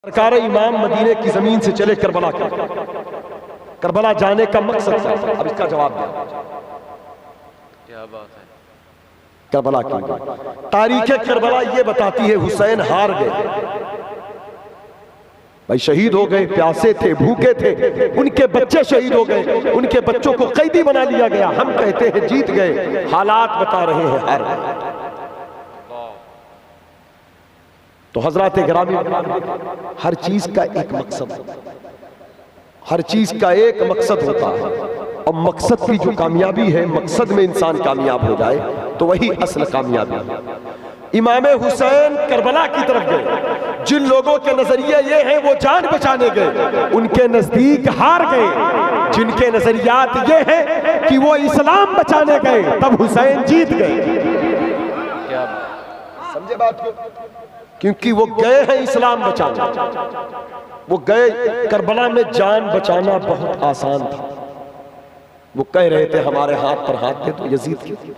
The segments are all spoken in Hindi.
सरकार इमाम मदीने की जमीन से चले करबला के, करबला जाने का मकसद क्या था? अब इसका जवाब दिया। क्या बात है। करबला की तारीख करबला ये बताती है हुसैन हार गए, भाई शहीद हो गए, प्यासे थे, भूखे थे, उनके बच्चे शहीद हो गए, उनके बच्चों को कैदी बना लिया गया। हम कहते हैं जीत गए, हालात बता रहे हैं हार गए। तो हजरात गिरामी, हर चीज का एक मकसद, हर चीज का एक मकसद होता है, और मकसद की जो कामयाबी है, मकसद में इंसान कामयाब हो जाए तो वही असल कामयाबी है। इमाम हुसैन करबला की तरफ गए, जिन लोगों के नजरिए ये हैं वो जान बचाने गए, उनके नजदीक हार गए। जिनके नजरियात ये हैं कि वो इस्लाम बचाने गए, तब हुसैन जीत गए। क्या समझे बात को? क्योंकि वो गए हैं इस्लाम बचाने, वो गए करबला में। जान बचाना बहुत आसान था। वो कह रहे थे हमारे हाथ पर हाथ थे तो यजीद की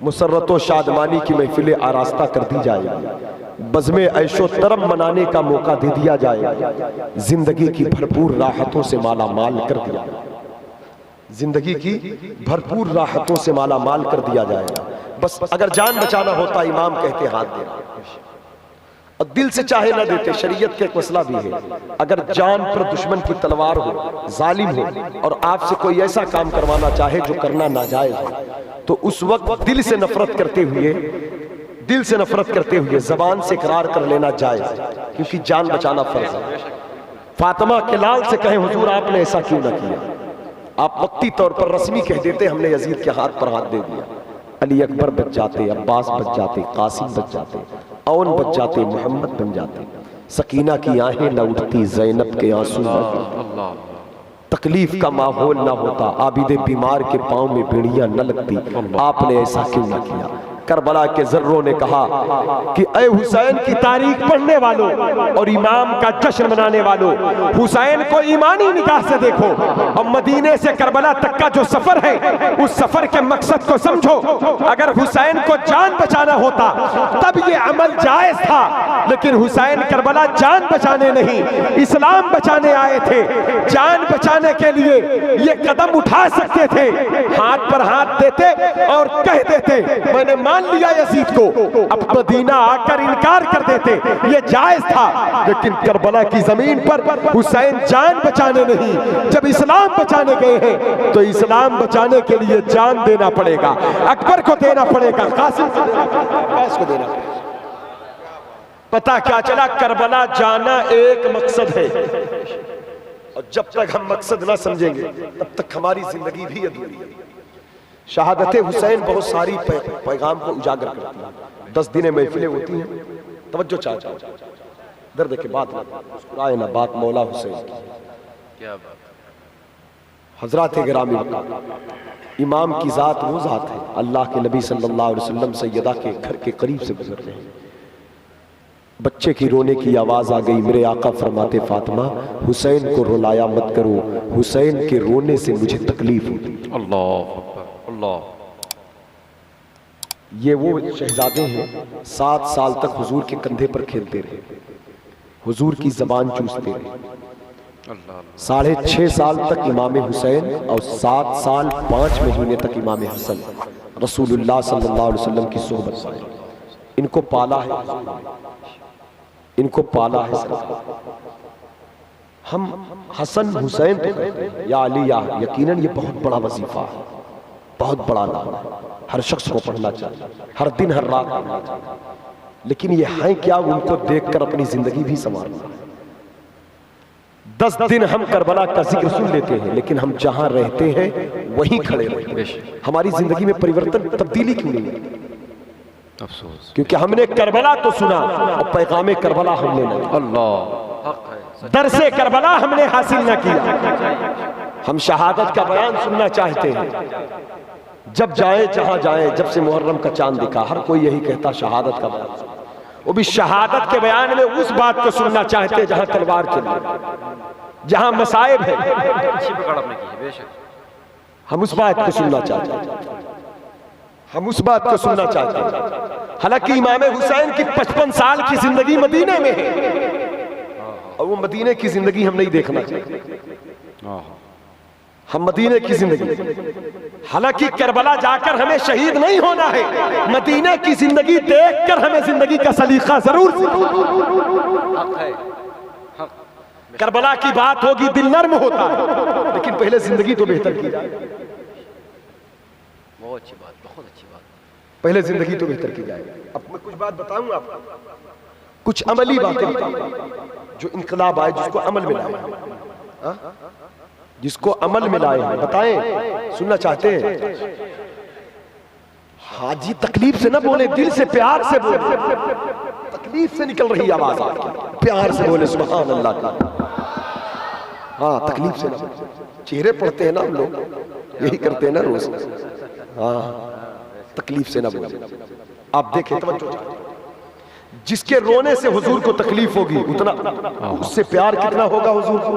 मुसर्रत व शादमानी की महफिलें आरास्ता कर दी जाएगी, बज़्मे ऐशो तरम मनाने का मौका दे दिया जाएगा, जिंदगी की भरपूर राहतों से माला माल कर दिया, जिंदगी की भरपूर राहतों से माला माल कर दिया जाएगा। बस अगर जान बचाना होता, इमाम कहते हाथ देना, और दिल से चाहे ना देते। शरीयत का एक मसला भी है, अगर जान पर दुश्मन की तलवार हो, जालिम हो, और आपसे कोई ऐसा काम करवाना चाहे जो करना नाजायज हो, तो उस वक्त दिल से नफरत करते हुए, दिल से नफरत करते हुए जबान से इकरार कर लेना जायज, क्योंकि जान बचाना फर्ज है। फातिमा के लाल से कहें हुजूर आपने ऐसा क्यों ना किया? आप वक्ती तौर पर रस्मी कह देते हमने यजीद के हाथ पर हाथ दे दिया। अली अकबर बच जाते, अब्बास बच जाते, कासिम बच जाते, औन बच जाते, मोहम्मद बन जाते। सकीना की आहें न उठती, ज़ैनब के आंसू न गिरते, तकलीफ का माहौल ना होता, आबिदे बीमार के पांव में बेड़ियां न लगती। आपने ऐसा क्यों ना किया? करबला के जर्रों ने कहा कि ऐ हुसैन की तारीख पढ़ने वालों और इमाम का जश्न मनाने वालों, हुसैन को ईमानी निगाह से देखो, और मदीने से करबला तक का जो सफर है, उस सफर के मकसद को समझो। अगर हुसैन को जान बचाना होता तब ये अमल जायज था, लेकिन हुसैन करबला जान बचाने नहीं, इस्लाम बचाने आए थे। जान बचाने के लिए ये कदम उठा सकते थे, हाथ पर हाथ देते और कह देते मैंने मान लिया यजीद को, अब मदीना आकर इनकार कर देते, ये जायज था। लेकिन करबला की जमीन पर हुसैन जान बचाने नहीं, जब इस्लाम बचाने गए हैं तो इस्लाम बचाने के लिए जान देना पड़ेगा, अकबर को देना पड़ेगा, कासिम को देना पड़ेगा, अब्बास को देना पड़ेगा। पता क्या चला? करबला जाना एक मकसद है, और जब तक हम मकसद ना समझेंगे तब तक हमारी जिंदगी भी अधूरी है। शहादत हुसैन बहुत सारी पैगाम को उजागर करती है। 10 दिन महफिलें होती हैं, तवज्जो चाहता हूं, दर्द के बात मुस्कुराए ना, बात मौला हुसैन की। क्या बात। हजरात गिरामी, इमाम की जात वो जात है, अल्लाह के नबी सल्लल्लाहु अलैहि वसल्लम सैयदा के घर के करीब से गुजर रहे हैं। बच्चे की रोने की आवाज आ गई, मेरे आका फरमाते फातिमा हुसैन को रुलाया मत करो, हुसैन के रोने से मुझे तकलीफ होती। अल्लाह अल्लाह। ये वो शहजादे हैं 7 साल तक हुजूर के कंधे पर खेलते रहे, हुजूर की जबान चूसते रहे। 6.5 साल तक इमाम हुसैन और 7 साल 5 महीने तक इमाम हसन रसूलुल्लाह सल्लल्लाहु अलैहि वसल्लम की सोहबत में। इनको पाला है, इनको पाला है। हम हसन हुसैन तो कहते हैं, या अली या, यकीनन ये बहुत बड़ा वजीफा है, बहुत बड़ा नाम है, हर शख्स को पढ़ना चाहिए, हर दिन हर रात पढ़ना चाहिए। लेकिन ये है क्या? उनको देखकर अपनी जिंदगी भी संवारना। 10 दिन हम करबला का जिक्र सुन लेते हैं, लेकिन हम जहां रहते हैं वहीं खड़े रहते हैं। हमारी जिंदगी में परिवर्तन, तब्दीली क्यों नहीं है? अफसोस, क्योंकि हमने करबला तो सुना और पैगाम करबला हमने नहीं, अल्लाह दरसे करबला हमने हासिल न किया। हम शहादत का बयान सुनना चाहते हैं, जब जाए जहां जाए, जब से मुहर्रम का चांद दिखा हर कोई यही कहता शहादत का बयान, वो भी शहादत के बयान में उस बात को सुनना चाहते हैं जहां तलवार चली, जहां मसाइब है, हम उस बात को सुनना चाहते हैं, हम उस बात को सुनना चाहते हैं। हालांकि इमाम हुसैन की 55 साल की जिंदगी मदीने में है, और वो मदीने की जिंदगी हम नहीं देखना चाहते। हम मदीने की जिंदगी, हालांकि करबला जाकर हमें शहीद नहीं होना है, मदीने की जिंदगी देखकर हमें जिंदगी का सलीका जरूर। करबला की बात होगी, दिल नर्म होता है, लेकिन पहले जिंदगी तो बेहतर की जाए। बहुत अच्छी बात, बहुत अच्छी बात। पहले जिंदगी तो बेहतर की जाए। अब मैं कुछ बात बताऊंगा आपको, कुछ अमली बातें जो इनकलाब आए, जिसको अमल में लाए, जिसको अमल में लाए हैं, बताएं, सुनना चाहते हैं? हाजी तकलीफ से ना बोले, दिल से प्यार से बोले। तकलीफ से निकल रही आवाज आपकी, प्यार से बोले सुभान अल्लाह का। हाँ, तकलीफ से ना, चेहरे पढ़ते हैं ना हम लोग, यही करते हैं ना रोज। हाँ, तकलीफ से ना बोले। आप देखें, तवज्जो, जिसके रोने से हुजूर को तकलीफ होगी, उतना उससे प्यार कितना होगा हुजूर को,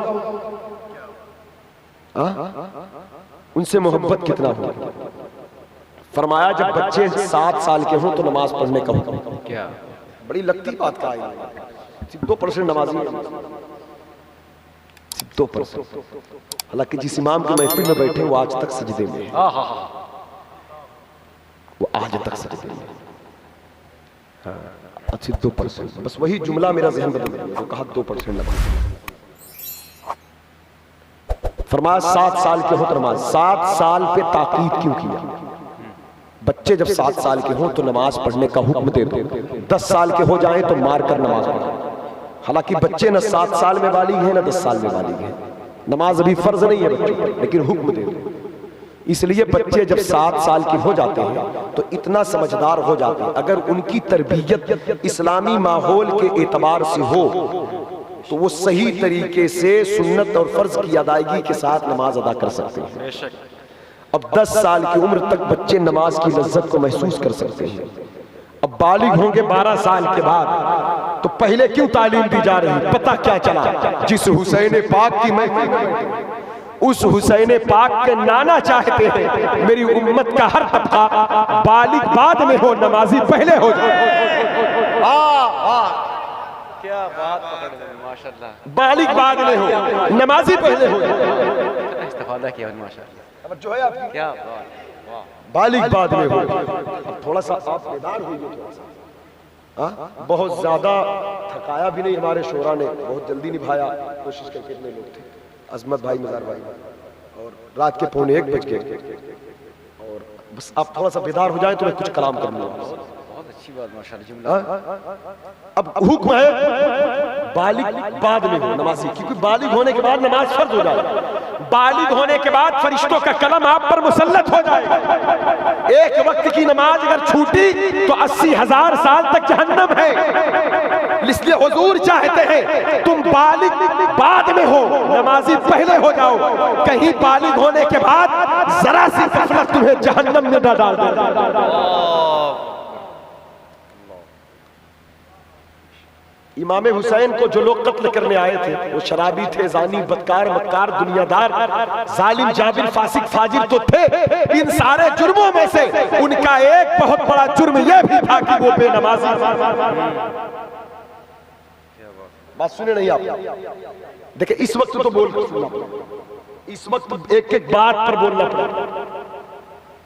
उनसे मोहब्बत कितना होगा। फरमाया जब बच्चे 7 साल के हों तो नमाज पढ़ने का हुक्म। क्या बड़ी लगती बात का है, सिर्फ 2% नमाजी है, सिर्फ 2%। हालांकि जिस इमाम की महफिल में बैठे वो आज तक सजदे में है, वो आज तक सजदे में है। हाँ, सिर्फ 2%। बस वही जुमला मेरा ज़हन बदल गया, जो कहा 2% नमाज। फरमाया 7 साल के हो तो नमाज। 7 साल पे ताकीद क्यों किया? बच्चे जब 7 साल के हो तो नमाज पढ़ने का हुक्म दे दो, 10 साल के हो जाएं तो मार कर नमाज पढ़ो। हालांकि बच्चे न 7 साल में बालिग हैं न 10 साल में बालिग हैं, नमाज अभी फर्ज नहीं है बच्चों पर, लेकिन हुक्म दे दो। इसलिए बच्चे जब 7 साल के हो जाते हैं तो इतना समझदार हो जाते हैं, अगर उनकी तरबियत इस्लामी माहौल के एतबार से हो तो वो सही तरीके से सुन्नत और फर्ज की अदायगी के साथ नमाज अदा कर सकते हैं। अब 10 साल की उम्र तक बच्चे नमाज की लज्जत को महसूस कर सकते हैं। अब बालिग होंगे 12 साल के बाद, तो पहले क्यों तालीम दी जा रही? पता क्या चला, जिस हुसैन पाक की मैं, उस हुसैन पाक के नाना चाहते हैं मेरी उम्मत का हर तबका बालिग बाद में हो, नमाजी पहले हो जाए। क्या बात पकड़ ली, माशाल्लाह। बालिग बाद में हो, नमाजी पहले हो जाए। इस्तेफादा किया माशाल्लाह, जो है आपकी, क्या बात, वाह। बालिग बाद में हो। अब थोड़ा सा आप बेदार होइए, थोड़ा सा बहुत ज्यादा थकाया भी नहीं हमारे शोरा ने, बहुत जल्दी निभाया, कोशिश करके। कितने लोग थे? अजमत भाई, मजार भाई, और रात के 1:45 बज गए। और बस आप थोड़ा सा बेदार हो जाए तो मैं कुछ कलाम कर लूंगा। बहुत अच्छी बात माशाल्लाह, जुमला। अब हुक्म है बालिग बाद में हो नमाजी, क्योंकि बालिग होने के बाद नमाज फर्ज हो जाए। बालिग होने के बाद फरिश्तों का कलम आप पर मुसल्लत हो जाएगा। एक वक्त की नमाज अगर छूटी तो 80,000 साल तक जहन्नम है। इसलिए हुजूर चाहते हैं तुम बालिग बाद में हो, नमाजी पहले हो जाओ, कहीं बालिग होने के बाद जरा सी गफलत तुम्हें जहन्नम में न डाल दे। इमाम हुसैन को जो लोग कत्ल करने आए थे वो शराबी थे, जानी, बदकार, मक्कार, दुनियादार, जालिम, जाबिर, फासिक, फाजिर तो थे। इन सारे जुर्मों में से उनका एक बहुत बड़ा जुर्म यह भी था कि वो बेनमाजी। बात सुने नहीं आप? देखिए इस वक्त तो बोल कर सुनना पड़ेगा, इस वक्त एक एक बात पर बोलना पड़ेगा,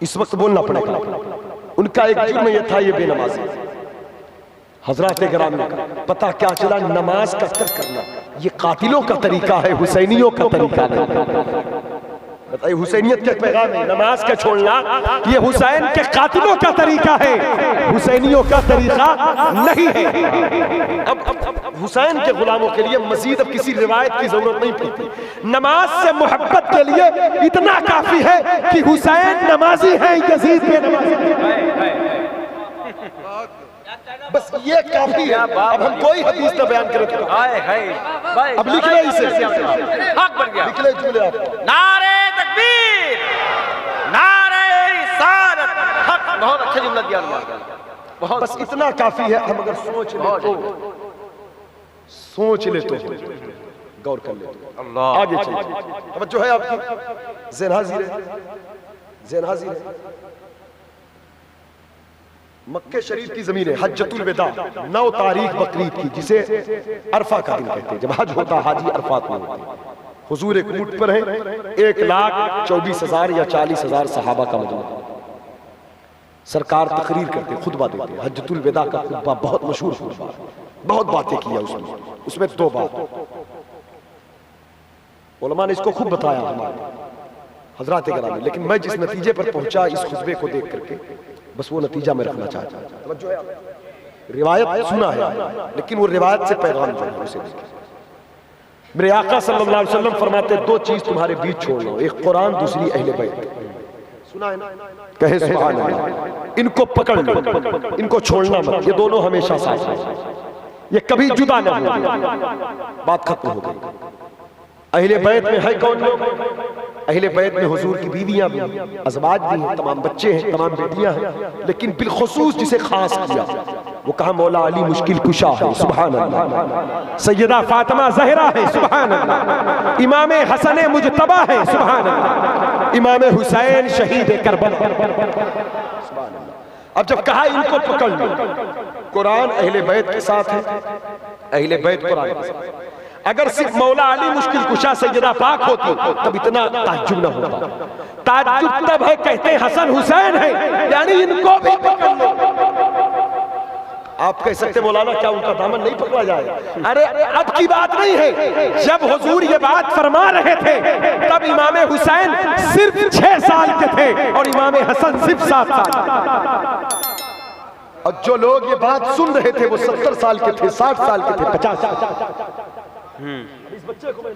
इस वक्त बोलना पड़ेगा। उनका एक जुर्म यह था, ये बेनमाजी। हजरात ग्राम ने पता क्या चला, नमाज का तर्क करना ये कातिलों का तरीका है, हुसैनियों का तरीका नहीं। बताइए, हुसैनियत के पैगाम है नमाज का छोड़ना, ये हुसैन के कातिलों का तरीका है, हुसैनियों का तरीका नहीं है। अब हुसैन के गुलामों के लिए मजीद अब किसी रिवायत की जरूरत नहीं पड़ती। नमाज से मोहब्बत के लिए इतना काफी है कि हुसैन नमाजी है, यजीद बेनमाजी। बस ये काफी है। अब हम कोई हदीस ना बयान करें तो अब लिख ले इसे, हक बन गया। लिख ले जुमले आप। नारे तकबीर, नारे रिसालत, हक। बहुत अच्छा जुमला दिया बहुत। बस इतना काफी है। हम अगर सोच ले तो गौर कर ले तो अल्लाह। आगे चलिए। अब जो है आपकी ज़हन हाजिर है, ज़हन हाजिर है। मक्के शरीफ की जमीन है, हज्जतुल विदा 9 तारीख बकरीद की, जिसे अरफा का दिन कहते हैं, जब हज होता हाजी अरफात में होते हैं। हुजूर एक ऊंट पर है, 1,24,000 या 40,000 सहाबा का मजमू। सरकार तकरीर करते, खुतबा देते हैं। हज्जतुल विदा का खुतबा बहुत मशहूर खुतबा, बहुत बातें किया उसमें 2 बात उलमा ने इसको खूब बताया हमारे हजरात कराम, लेकिन मैं जिस नतीजे पर पहुंचा इस खुतबे को देख करके, बस वो नतीजा मैं रखना चाहता हूं। रिवायत सुना है, लेकिन वो रिवायत से पैगाम जो है उसे देखें। मेरे आका सल्लल्लाहु अलैहि वसल्लम फरमाते 2 चीज तुम्हारे बीच छोड़ लो, एक कुरान, दूसरी अहले बैत। सुना है ना? कहे सुभान अल्लाह। इनको पकड़ लो, इनको छोड़ना मत, ये दोनों हमेशा साथ हैं, ये कभी जुदा न हो। बात खत्म हो गई। अहले बैत में है कौन लोग? अहले बैत में हुजूर की बीवियां भी, अज़वाज भी हैं, तमाम बच्चे हैं, तमाम बेटियां हैं, लेकिन बिलखुसूस जिसे खास किया वो कहा मौला अली मुश्किल कुशा है, सुभान अल्लाह। सैयदा फातिमा ज़हरा है, सुभान अल्लाह। इमाम हसन मुजतबा है, सुभान अल्लाह। इमाम हुसैन शहीद करबला, सुभान अल्लाह। अब जब कहा इनको पकड़ लो, कुरान अहले बैत के साथ है, अहले बैत कुरान के साथ। अगर सिर्फ मौला अली मुश्किल कुशा सैयदा पाक होती तब इतना ताज्जुब न होता। ताज्जुब तब है कहते हसन हुसैन है, यानी इनको भी पकड़ लो। आप कह सकते मौलाना क्या उनका दामन नहीं पकड़ा जाएगा? अरे अब की बात नहीं है, जब हुजूर ये बात फरमा रहे थे तब इमाम हुसैन सिर्फ 6 साल के थे और इमाम हसन सिर्फ 7 साल। और जो लोग ये बात सुन रहे थे वो 70 साल के थे, 60 साल के थे, 50 साल। इस बच्चे को मैं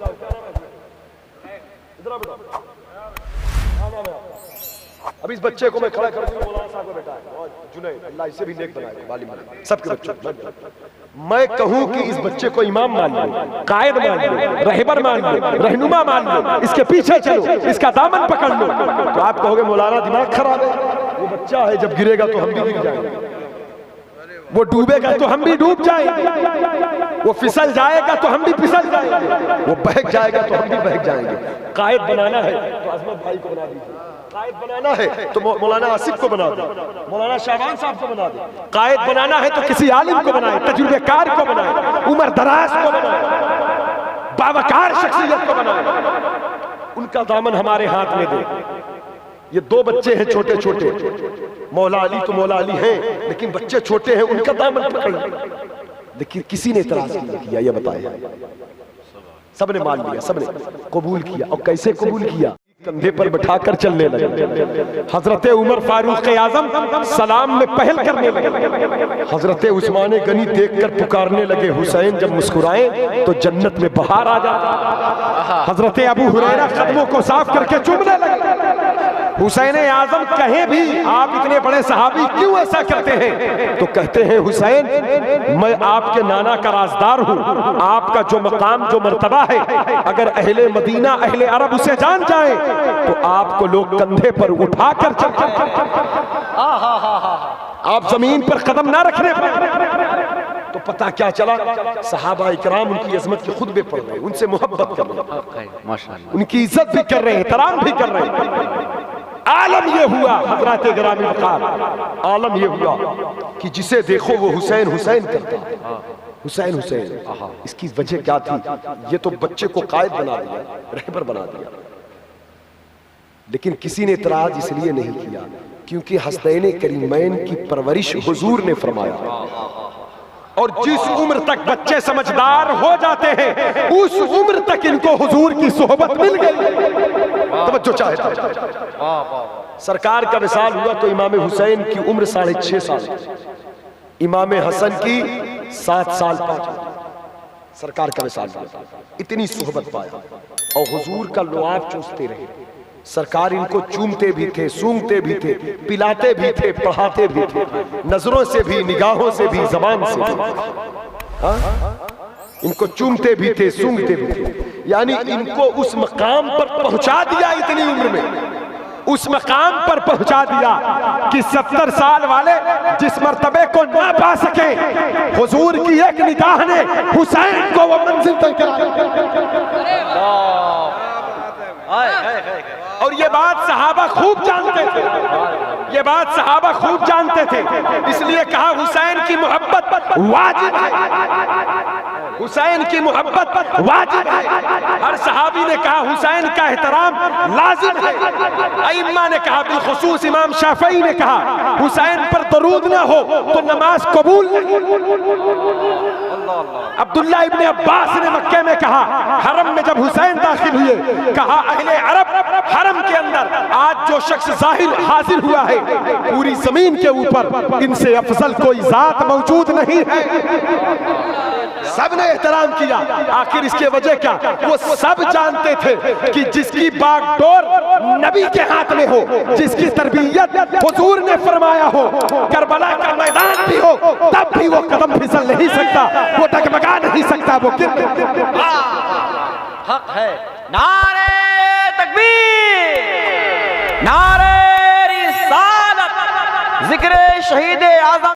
अब इस बच्चे को मैं खड़ा कर दूं, मौलाना साहब का बेटा है जुनैद, अल्लाह इसे भी नेक बनाए, वाली बनाए सबके बच्चों। मैं कहूं कि इस बच्चे को इमाम मान लो, कायद मान लो, रहबर मान लो, रहनुमा मान लो, इसके पीछे चलो, इसका दामन पकड़ लो, तो आप कहोगे मौलाना दिमाग खराब है। वो बच्चा है, जब गिरेगा तो हम भी गिर जाएंगे, वो डूबेगा तो हम भी डूब जाएंगे, वो फिसल जाएगा तो हम भी फिसल जाएंगे, वो बहक जाएगा तो हम भी बहक जाएंगे। कायद बनाना है तो अजमत भाई को बना दीजिए, कायद बनाना है तो मौलाना आसिफ को बना दो, मौलाना शाहबान साहब को बना दो। कायद बनाना है तो किसी आलिम को बनाए, तजुर्बेकार को बनाए, उमर दराज को बनाए, बावकार शख्सियत को बनाए, उनका दामन हमारे हाथ में दे। ये 2 बच्चे हैं छोटे छोटे, मौला अली तो मौला अली हैं, लेकिन बच्चे छोटे हैं, उनका दामन पकड़ देखिए। किसी ने इतराज नहीं किया, ये बताया, सबने मान लिया, सबने कबूल किया। और कैसे कबूल किया? कंधे पर बैठाकर चलने लगे। हजरत उमर फारूक आजम सलाम में पहल करने लगे। हजरत उस्मान गनी देखकर पुकारने लगे, हुसैन जब मुस्कुराए तो जन्नत में बहार आ जाता। हजरत अबू हुरैरा कदमों को साफ करके चूमने लगे। हुसैन आजम कहे भी आप इतने बड़े सहाबी क्यों ऐसा करते हैं? तो कहते हैं हुसैन मैं आपके नाना का राजदार हूँ, आपका जो मकाम जो मर्तबा है अगर अहले मदीना अहले अरब उसे जान जाए तो आपको लोग कंधे पर उठाकर चलते, आप जमीन पर कदम ना रखने पर। तो पता क्या चला, सहाबा इकराम उनकी अजमत के खुतबे पढ़ रहे, उनसे मोहब्बत कर रहे, माशाअल्लाह उनकी इज्जत भी कर रहे हैं, एहतराम भी कर रहे हैं। आलम ये हुआ हजरत गिरामी वक़ार, आलम ये हुआ कि जिसे देखो वो हुसैन हुसैन करता, हुसैन हुसैन। इसकी वजह क्या थी? ये तो बच्चे को कायद बना दिया, रहबर बना दिया, लेकिन किसी ने इतराज इसलिए नहीं किया क्योंकि हसनैन करीमैन की परवरिश हुजूर ने फरमाया। और जिस उम्र तक बच्चे समझदार हो जाते हैं उस उम्र तक इनको हुजूर की सोहबत मिल गई। तवज्जो चाहे सरकार का विसाल हुआ तो इमाम हुसैन की उम्र 6.5 साल, इमाम हसन की 7 साल 5। सरकार का विसाल हुआ, इतनी सोहबत पाया और हुजूर का लुआब चूसते रहे। सरकार इनको चूमते भी थे, सूंघते भी थे, पिलाते भी थे, पढ़ाते भी थे, नजरों से भी, निगाहों से भी, जबान से भी। इनको चूमते भी थे, सूंघते भी थे, यानी इनको उस मकाम पर पहुंचा दिया, इतनी उम्र में उस मकाम पर पहुंचा दिया कि 70 साल वाले जिस मर्तबे को ना पा सके, हुजूर की एक निगाह ने हुसैन को वो मंजिल तक करा। और ये बात सहाबा खूब जानते थे, ये बात सहाबा खूब जानते थे। इसलिए कहा हुसैन की मोहब्बत वाजिब है, हुसैन की मोहब्बत वाजिब है। हर सहाबी ने कहा हुसैन का एहतराम लाजिम है। अइम्मा ने कहा, बिलखुसूस इमाम शाफई ने कहा, हुसैन पर दरूद ना हो तो नमाज कबूल नहीं। अब्दुल्ला इब्ने अब्बास ने मक्के में कहा, हरम में जब हुसैन दाखिल हुए, कहा अहले अरब हरम के अंदर आज जो शख्स जाहिर हाजिर हुआ है, पूरी जमीन के ऊपर इनसे अफजल कोई जात मौजूद नहीं है। सबने एहतराम किया। आखिर इसके वजह क्या? वो सब जानते थे कि जिसकी बागडोर नबी के हाथ में हो, जिसकी तरबियत हुजूर ने फरमाया हो, करबला का मैदान भी हो, तब भी वो कदम फिसल नहीं सकता, वो डगमगा नहीं सकता, वो हक है। नारे तकबीर, नारे रिसालत, जिक्र शहीद आज़म।